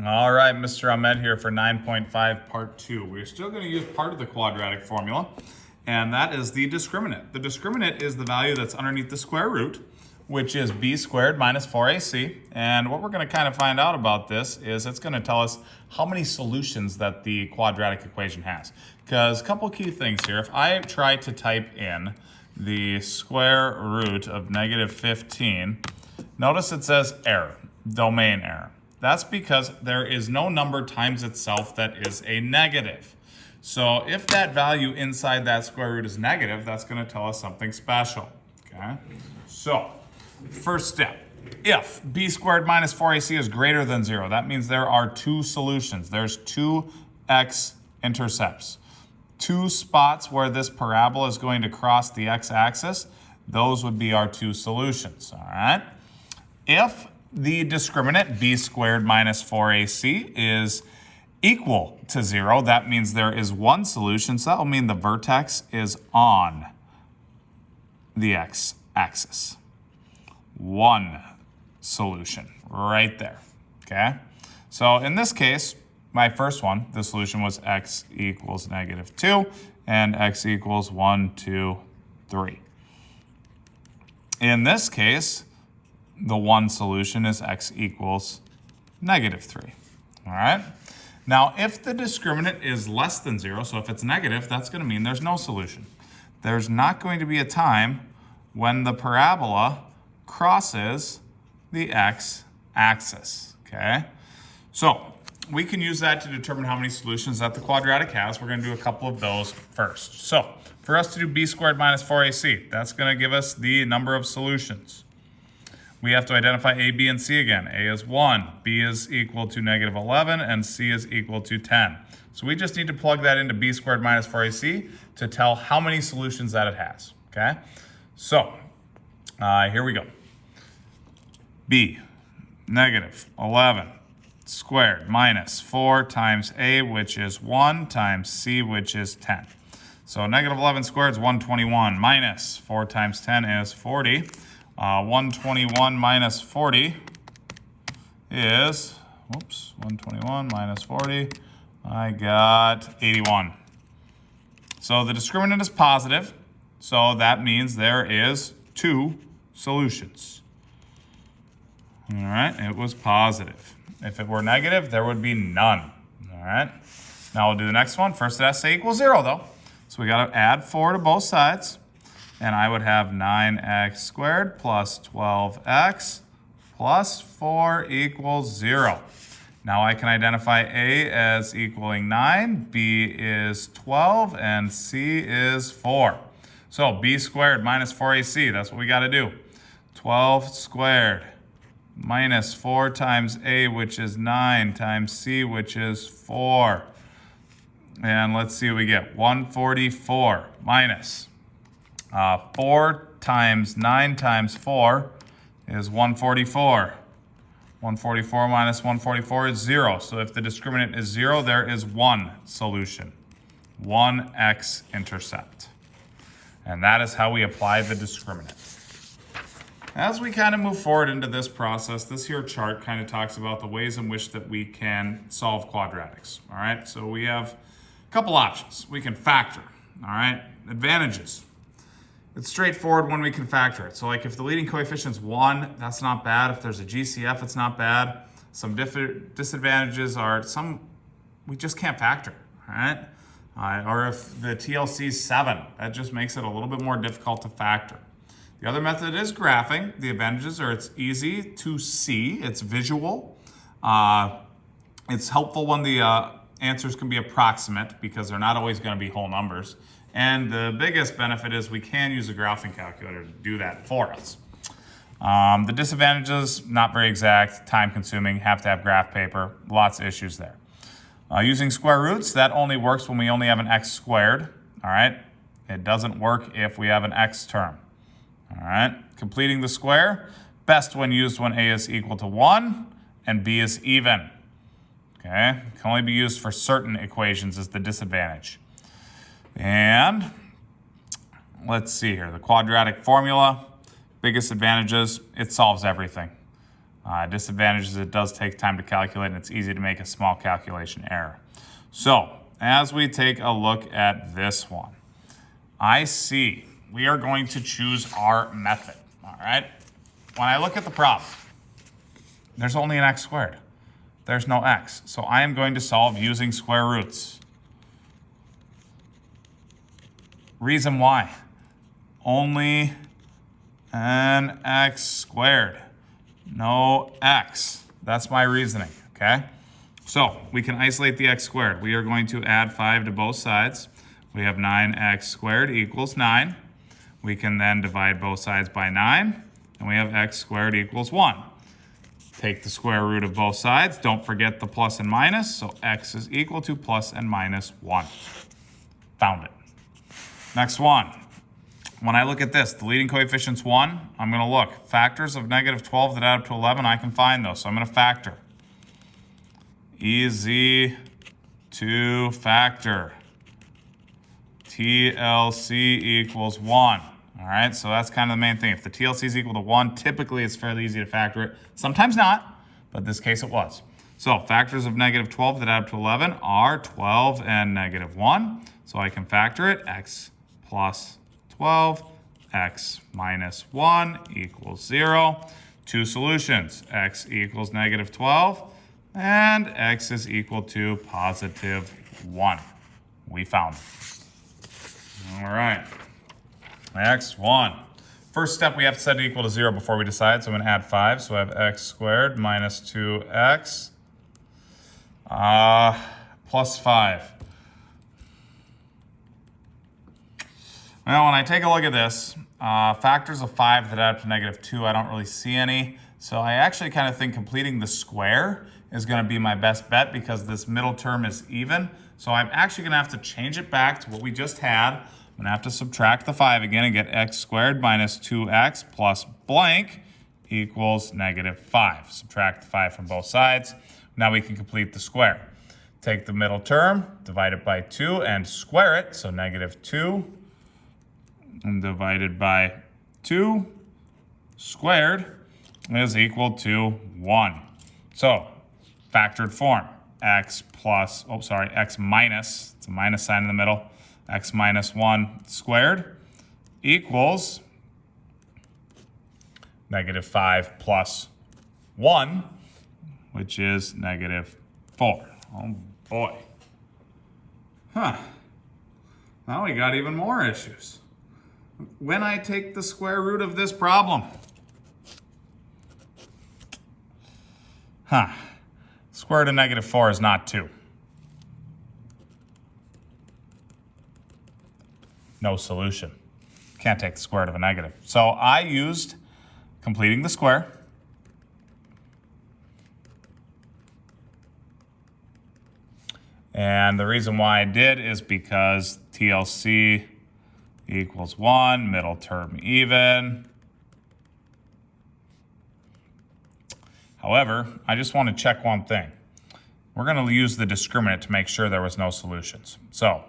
All right, Mr. Ahmed here for 9.5 part 2. We're still going to use part of the quadratic formula, and that is the discriminant. The discriminant is the value that's underneath the square root, which is b squared minus 4ac. And what we're going to kind of find out about this is it's going to tell us how many solutions that the quadratic equation has. Because a couple key things here. If I try to type in the square root of negative 15, notice it says error, domain error. That's because there is no number times itself that is a negative. So if that value inside that square root is negative, that's going to tell us something special. Okay? So, first step. If b squared minus 4ac is greater than 0, that means there are two solutions. There's two x-intercepts. Two spots where this parabola is going to cross the x-axis. Those would be our two solutions. All right? If the discriminant b squared minus 4ac is equal to 0, that means there is one solution. So that will mean the vertex is on the x-axis. One solution right there. Okay? So in this case, my first one, the solution was x equals negative 2 and x equals 1, 2, 3. In this case, the one solution is x equals negative 3. All right? Now, if the discriminant is less than 0, so if it's negative, that's going to mean there's no solution. There's not going to be a time when the parabola crosses the x-axis. Okay? So, we can use that to determine how many solutions that the quadratic has. We're going to do a couple of those first. So, for us to do b squared minus 4ac, that's going to give us the number of solutions. We have to identify a, b, and c again. A is 1, b is equal to negative 11, and c is equal to 10. So we just need to plug that into b squared minus 4ac to tell how many solutions that it has. Okay? So, here we go. b, negative 11 squared minus 4 times a, which is 1, times c, which is 10. So negative 11 squared is 121, minus 4 times 10 is 40. 121 minus 40 is, 121 minus 40, I got 81. So the discriminant is positive, so that means there is two solutions. All right, it was positive. If it were negative, there would be none. All right, now we'll do the next one. First it has to equal 0 though. So we got to add 4 to both sides. And I would have 9x squared plus 12x plus 4 equals 0. Now I can identify a as equaling 9, b is 12, and c is 4. So b squared minus 4ac, that's what we got to do. 12 squared minus 4 times a, which is 9, times c, which is 4. And let's see what we get. 144 minus 4 times 9 times 4 is 144. 144 minus 144 is 0. So if the discriminant is 0, there is one solution. One x-intercept. And that is how we apply the discriminant. As we kind of move forward into this process, this here chart kind of talks about the ways in which that we can solve quadratics. All right, so we have a couple options. We can factor. All right, advantages. It's straightforward when we can factor it. So like if the leading coefficient is 1, that's not bad. If there's a GCF, it's not bad. Some disadvantages are we just can't factor, all right? Or if the TLC is 7, that just makes it a little bit more difficult to factor. The other method is graphing. The advantages are it's easy to see, it's visual. It's helpful when the answers can be approximate because they're not always going to be whole numbers. And the biggest benefit is we can use a graphing calculator to do that for us. The disadvantages, not very exact, time consuming, have to have graph paper, lots of issues there. Using square roots, that only works when we only have an x squared, all right? It doesn't work if we have an x term, all right? Completing the square, best when used when a is equal to 1 and b is even, okay? Can only be used for certain equations is the disadvantage. And let's see here, the quadratic formula, biggest advantages, it solves everything. Disadvantage is it does take time to calculate, and it's easy to make a small calculation error. So as we take a look at this one, I see we are going to choose our method, all right? When I look at the problem, there's only an x squared. There's no x. So I am going to solve using square roots. Reason why? Only an x squared. No x. That's my reasoning, okay? So we can isolate the x squared. We are going to add 5 to both sides. We have 9x squared equals 9. We can then divide both sides by 9, and we have x squared equals 1. Take the square root of both sides. Don't forget the plus and minus, so x is equal to plus and minus 1. Found it. Next one. When I look at this, the leading coefficient's 1. I'm going to look. Factors of negative 12 that add up to 11, I can find those. So I'm going to factor. Easy to factor. TLC equals 1. All right, so that's kind of the main thing. If the TLC is equal to 1, typically it's fairly easy to factor it. Sometimes not, but in this case it was. So factors of negative 12 that add up to 11 are 12 and negative 1. So I can factor it. X plus 12, x minus 1 equals 0. Two solutions. X equals negative 12, and x is equal to positive 1. We found it. All right. Next one. First step, we have to set it equal to 0 before we decide, so I'm going to add 5. So I have x squared minus 2x plus 5. Now, when I take a look at this, factors of 5 that add up to negative 2, I don't really see any. So I actually kind of think completing the square is going to be my best bet because this middle term is even. So I'm actually going to have to change it back to what we just had. I'm going to have to subtract the 5 again and get x squared minus 2x plus blank equals negative 5. Subtract the 5 from both sides. Now we can complete the square. Take the middle term, divide it by 2, and square it. So negative 2 and divided by 2 squared is equal to 1. So factored form, x minus, it's a minus sign in the middle, x minus 1 squared equals negative 5 plus 1, which is negative 4. Oh boy. Huh. Now we got even more issues. When I take the square root of this problem. Square root of negative 4 is not 2. No solution. Can't take the square root of a negative. So I used completing the square. And the reason why I did is because TLC equals 1, middle term even. However, I just want to check one thing. We're going to use the discriminant to make sure there was no solutions. So,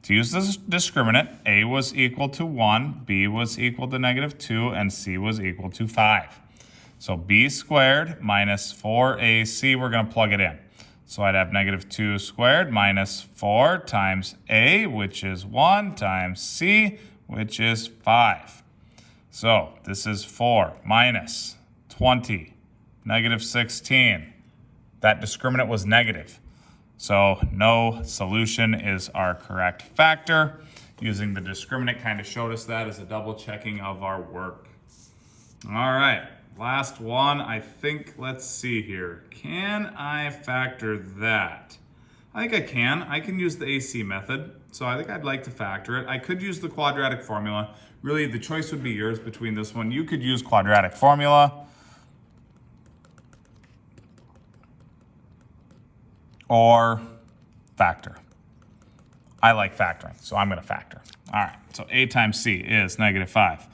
to use this discriminant, A was equal to 1, B was equal to negative 2, and C was equal to 5. So B squared minus 4AC, we're going to plug it in. So I'd have negative 2 squared minus 4 times A, which is 1, times C, which is 5. So this is 4 minus 20, negative 16. That discriminant was negative. So no solution is our correct factor. Using the discriminant kind of showed us that as a double checking of our work. All right. Last one, I think, let's see here. Can I factor that? I think I can. I can use the AC method, so I think I'd like to factor it. I could use the quadratic formula. Really, the choice would be yours between this one. You could use quadratic formula or factor. I like factoring, so I'm going to factor. All right, so A times C is negative 5.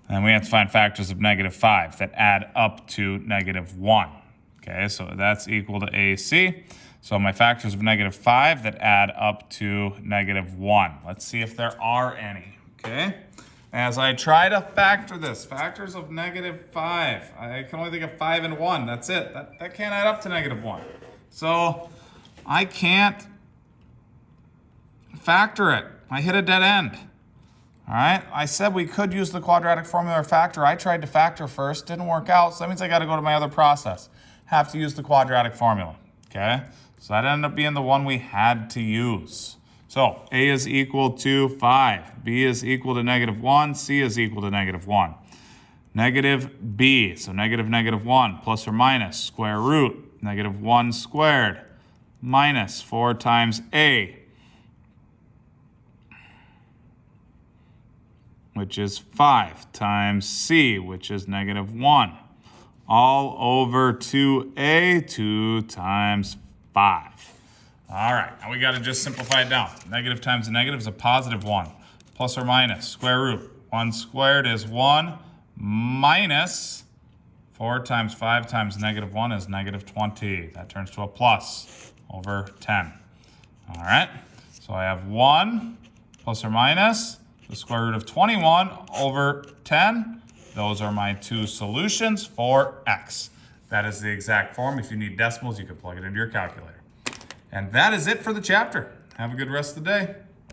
And we have to find factors of negative 5 that add up to negative 1. Okay, so that's equal to AC. So my factors of negative 5 that add up to negative 1. Let's see if there are any. Okay, as I try to factor this, factors of -5. I can only think of 5 and 1. That's it. That can't add up to -1. So I can't factor it. I hit a dead end. All right, I said we could use the quadratic formula or factor. I tried to factor first, didn't work out, so that means I got to go to my other process. Have to use the quadratic formula, okay? So that ended up being the one we had to use. So A is equal to 5, B is equal to -1, C is equal to -1. Negative B, so -1 plus or minus square root -1 squared minus 4 times A, which is 5 times C, which is -1, all over 2A, 2 times 5. All right, now we got to just simplify it down. Negative times a negative is a +1, plus or minus square root. 1 squared is 1, minus 4 times 5 times -1 is -20. That turns to a plus over 10. All right, so I have 1 plus or minus the square root of 21 over 10. Those are my two solutions for x. That is the exact form. If you need decimals, you can plug it into your calculator. And that is it for the chapter. Have a good rest of the day.